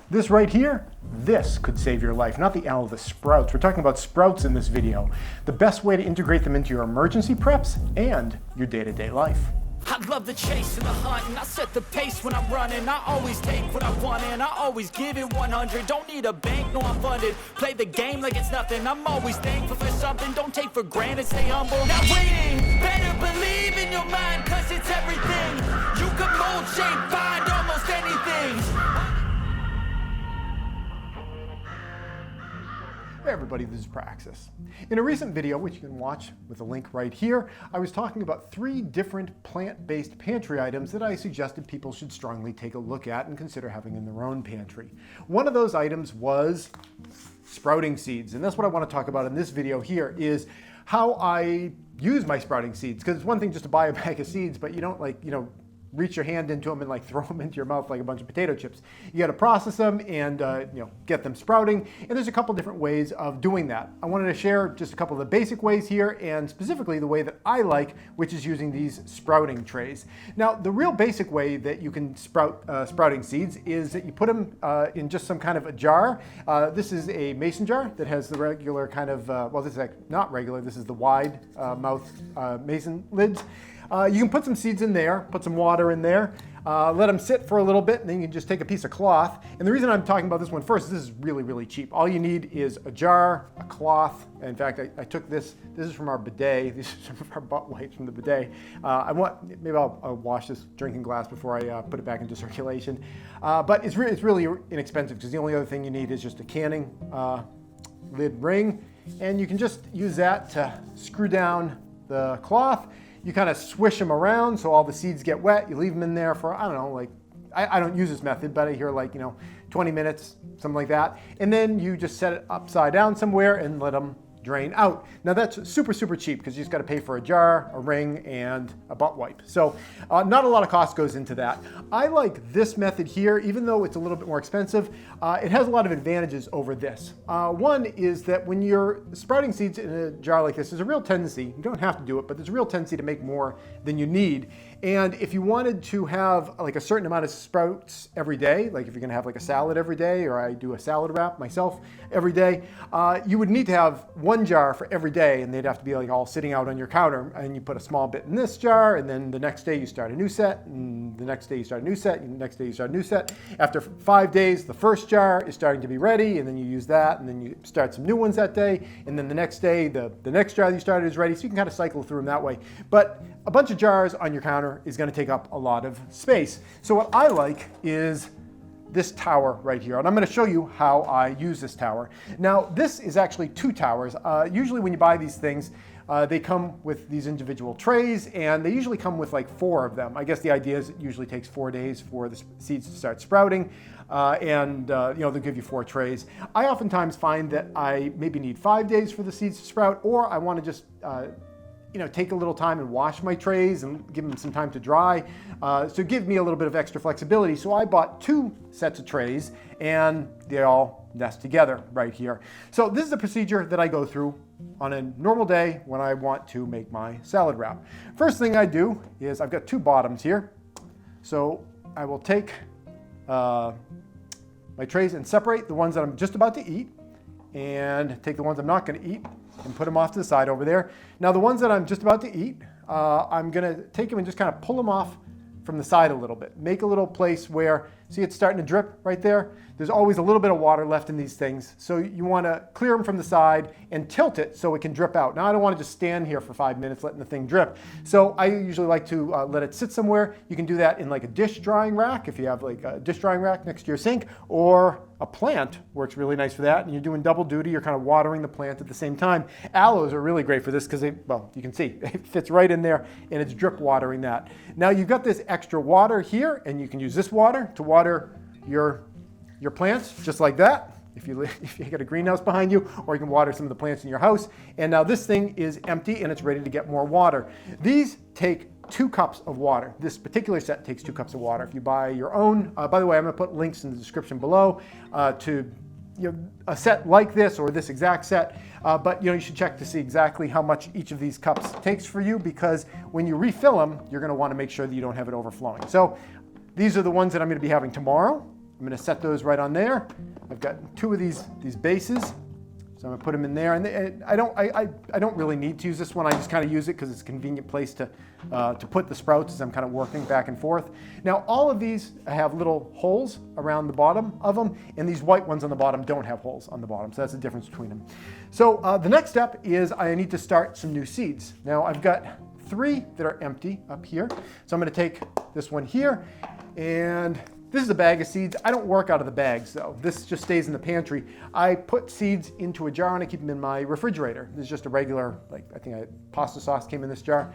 This right here, this could save your life, not the L, the sprouts. We're talking about sprouts in this video. The best way to integrate them into your emergency preps and your day-to-day life. I love the chase and the hunt, and I set the pace when I'm running. I always take what I want and I always give it 100. Don't need a bank, no I'm funded. Play the game like it's nothing. I'm always thankful for something. Don't take for granted, stay humble. Now winning, better believe in your mind, cause it's everything. You can mold, shape, find almost anything. Hey everybody, this is Praxis. In a recent video, which you can watch with a link right here, I was talking about 3 different plant-based pantry items that I suggested people should strongly take a look at and consider having in their own pantry. One of those items was sprouting seeds, and that's what I want to talk about in this video here, is how I use my sprouting seeds. Because it's one thing just to buy a bag of seeds, but you don't reach your hand into them and throw them into your mouth like a bunch of potato chips. You got to process them and get them sprouting. And there's a couple different ways of doing that. I wanted to share just a couple of the basic ways here, and specifically the way that I like, which is using these sprouting trays. Now, the real basic way that you can sprout sprouting seeds is that you put them in just some kind of a jar. This is a mason jar that has the regular kind of, well, this is not regular, this is the wide mouth mason lids. You can put some seeds in there, put some water in there, let them sit for a little bit, and then you can just take a piece of cloth. And the reason I'm talking about this one first is this is really, really cheap. All you need is a jar, a cloth. In fact, I took this is from our bidet. These are some of our butt wipes from the bidet. Maybe I'll wash this drinking glass before I put it back into circulation. But it's really inexpensive, because the only other thing you need is just a canning lid ring. And you can just use that to screw down the cloth. You kind of swish them around so all the seeds get wet. You leave them in there for, I don't know, I don't use this method, but I hear 20 minutes, something like that. And then you just set it upside down somewhere and let them drain out. Now that's super, super cheap, because you just got to pay for a jar, a ring, and a butt wipe. So not a lot of cost goes into that. I like this method here, even though it's a little bit more expensive. It has a lot of advantages over this. One is that when you're sprouting seeds in a jar like this, there's a real tendency, you don't have to do it, but there's a real tendency to make more than you need. And if you wanted to have a certain amount of sprouts every day, like if you're gonna have a salad every day, or I do a salad wrap myself every day, you would need to have one jar for every day, and they'd have to be all sitting out on your counter. And you put a small bit in this jar, and then the next day you start a new set, and the next day you start a new set, and the next day you start a new set. After 5 days, the first jar is starting to be ready, and then you use that, and then you start some new ones that day, and then the next day, the next jar that you started is ready, so you can kind of cycle through them that way. But a bunch of jars on your counter is going to take up a lot of space. So what I like is this tower right here, and I'm going to show you how I use this tower. Now, this is actually 2 towers. Usually when you buy these things, they come with these individual trays, and they usually come with 4 of them. I guess the idea is it usually takes 4 days for the seeds to start sprouting, and they'll give you 4 trays. I oftentimes find that I maybe need 5 days for the seeds to sprout, or I want to just take a little time and wash my trays and give them some time to dry. So give me a little bit of extra flexibility. So I bought 2 sets of trays, and they all nest together right here. So this is a procedure that I go through on a normal day when I want to make my salad wrap. First thing I do is I've got 2 bottoms here. So I will take my trays and separate the ones that I'm just about to eat, and take the ones I'm not going to eat and put them off to the side over there. Now the ones that I'm just about to eat, I'm going to take them and just kind of pull them off from the side a little bit. Make a little place where, see it's starting to drip right there? There's always a little bit of water left in these things. So you want to clear them from the side and tilt it so it can drip out. Now I don't want to just stand here for 5 minutes letting the thing drip. So I usually like to let it sit somewhere. You can do that in a dish drying rack, if you have a dish drying rack next to your sink, or a plant works really nice for that. And you're doing double duty, you're kind of watering the plant at the same time. Aloes are really great for this because you can see it fits right in there, and it's drip watering that. Now you've got this extra water here, and you can use this water to water your plants just like that, if you got a greenhouse behind you, or you can water some of the plants in your house. And now this thing is empty and it's ready to get more water. These take 2 cups of water. This particular set takes 2 cups of water. If you buy your own, by the way, I'm going to put links in the description below to a set like this or this exact set, but you should check to see exactly how much each of these cups takes for you, because when you refill them, you're going to want to make sure that you don't have it overflowing. So these are the ones that I'm going to be having tomorrow. I'm going to set those right on there. I've got 2 of these bases, so I'm going to put them in there. And I don't really need to use this one. I just kind of use it because it's a convenient place to put the sprouts as I'm kind of working back and forth. Now, all of these have little holes around the bottom of them, and these white ones on the bottom don't have holes on the bottom, so that's the difference between them. So the next step is I need to start some new seeds. Now, I've got 3 that are empty up here, so I'm going to take this one here, and this is a bag of seeds. I don't work out of the bags though. This just stays in the pantry. I put seeds into a jar and I keep them in my refrigerator. This is just a regular, like I think pasta sauce came in this jar.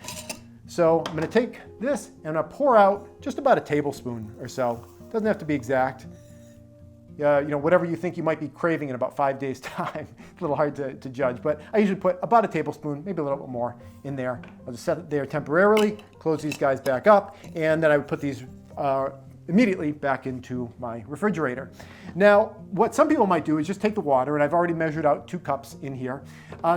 So I'm going to take this and I'm going to pour out just about a tablespoon or so. Doesn't have to be exact. You know, whatever you think you might be craving in about 5 days' time. It's a little hard to judge, but I usually put about a tablespoon, maybe a little bit more in there. I'll just set it there temporarily, close these guys back up, and then I would put these immediately back into my refrigerator. Now, what some people might do is just take the water, and I've already measured out 2 cups in here.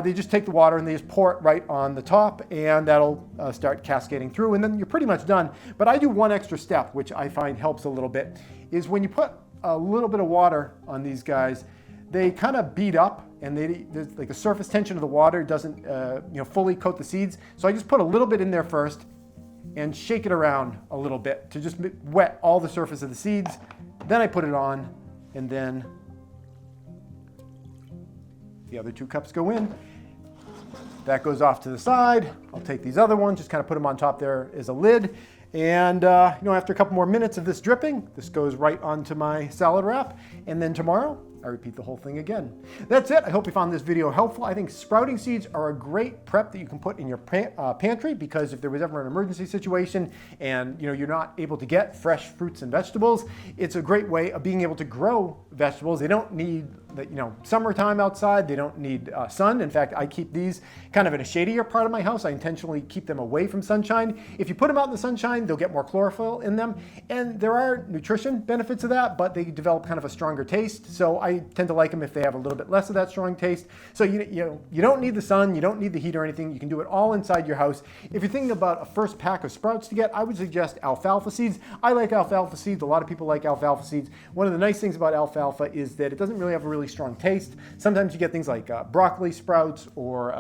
They just take the water and they just pour it right on the top, and that'll start cascading through, and then you're pretty much done. But I do one extra step, which I find helps a little bit, is when you put a little bit of water on these guys, they kind of beat up, and like the surface tension of the water doesn't fully coat the seeds. So I just put a little bit in there first, and shake it around a little bit to just wet all the surface of the seeds. Then I put it on, and then the other 2 cups go in. That goes off to the side. I'll take these other ones, just kind of put them on top there as a lid. And after a couple more minutes of this dripping, this goes right onto my salad wrap. And then tomorrow, I repeat the whole thing again. That's it. I hope you found this video helpful. I think sprouting seeds are a great prep that you can put in your pantry, because if there was ever an emergency situation and you're not able to get fresh fruits and vegetables, it's a great way of being able to grow vegetables. They don't need summertime outside. They don't need sun. In fact, I keep these kind of in a shadier part of my house. I intentionally keep them away from sunshine. If you put them out in the sunshine, they'll get more chlorophyll in them. And there are nutrition benefits of that, but they develop kind of a stronger taste. So I tend to like them if they have a little bit less of that strong taste. So you don't need the sun, you don't need the heat or anything. You can do it all inside your house. If you're thinking about a first pack of sprouts to get, I would suggest alfalfa seeds. I like alfalfa seeds. A lot of people like alfalfa seeds. One of the nice things about alfalfa is that it doesn't really have a really strong taste. Sometimes you get things like broccoli sprouts or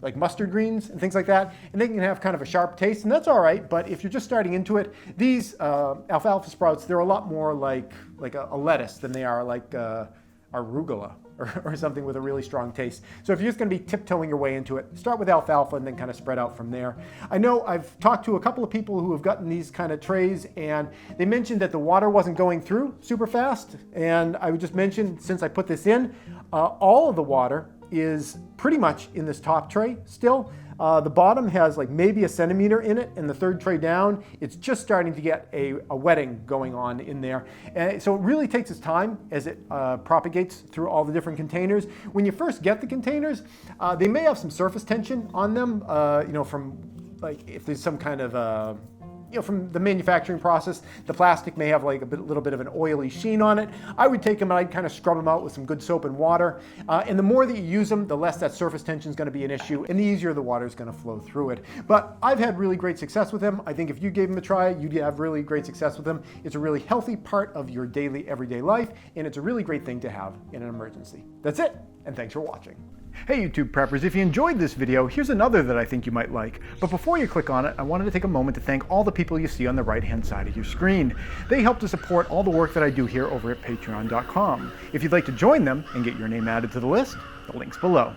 like mustard greens and things like that, and they can have kind of a sharp taste, and that's all right. But if you're just starting into it, these alfalfa sprouts, they're a lot more like a lettuce than they are like arugula or something with a really strong taste. So if you're just going to be tiptoeing your way into it, start with alfalfa and then kind of spread out from there. I know I've talked to a couple of people who have gotten these kind of trays, and they mentioned that the water wasn't going through super fast. And I would just mention, since I put this in, all of the water is pretty much in this top tray still. The bottom has like maybe a centimeter in it, and the third tray down, it's just starting to get a wetting going on in there. And so it really takes its time as it propagates through all the different containers. When you first get the containers, they may have some surface tension on them, from like if there's some kind of from the manufacturing process, the plastic may have like a little bit of an oily sheen on it. I would take them and I'd kind of scrub them out with some good soap and water. And the more that you use them, the less that surface tension is going to be an issue, and the easier the water is going to flow through it. But I've had really great success with them. I think if you gave them a try, you'd have really great success with them. It's a really healthy part of your daily, everyday life, and it's a really great thing to have in an emergency. That's it, and thanks for watching. Hey YouTube preppers, if you enjoyed this video, here's another that I think you might like. But before you click on it, I wanted to take a moment to thank all the people you see on the right-hand side of your screen. They help to support all the work that I do here over at patreon.com. If you'd like to join them and get your name added to the list, the link's below.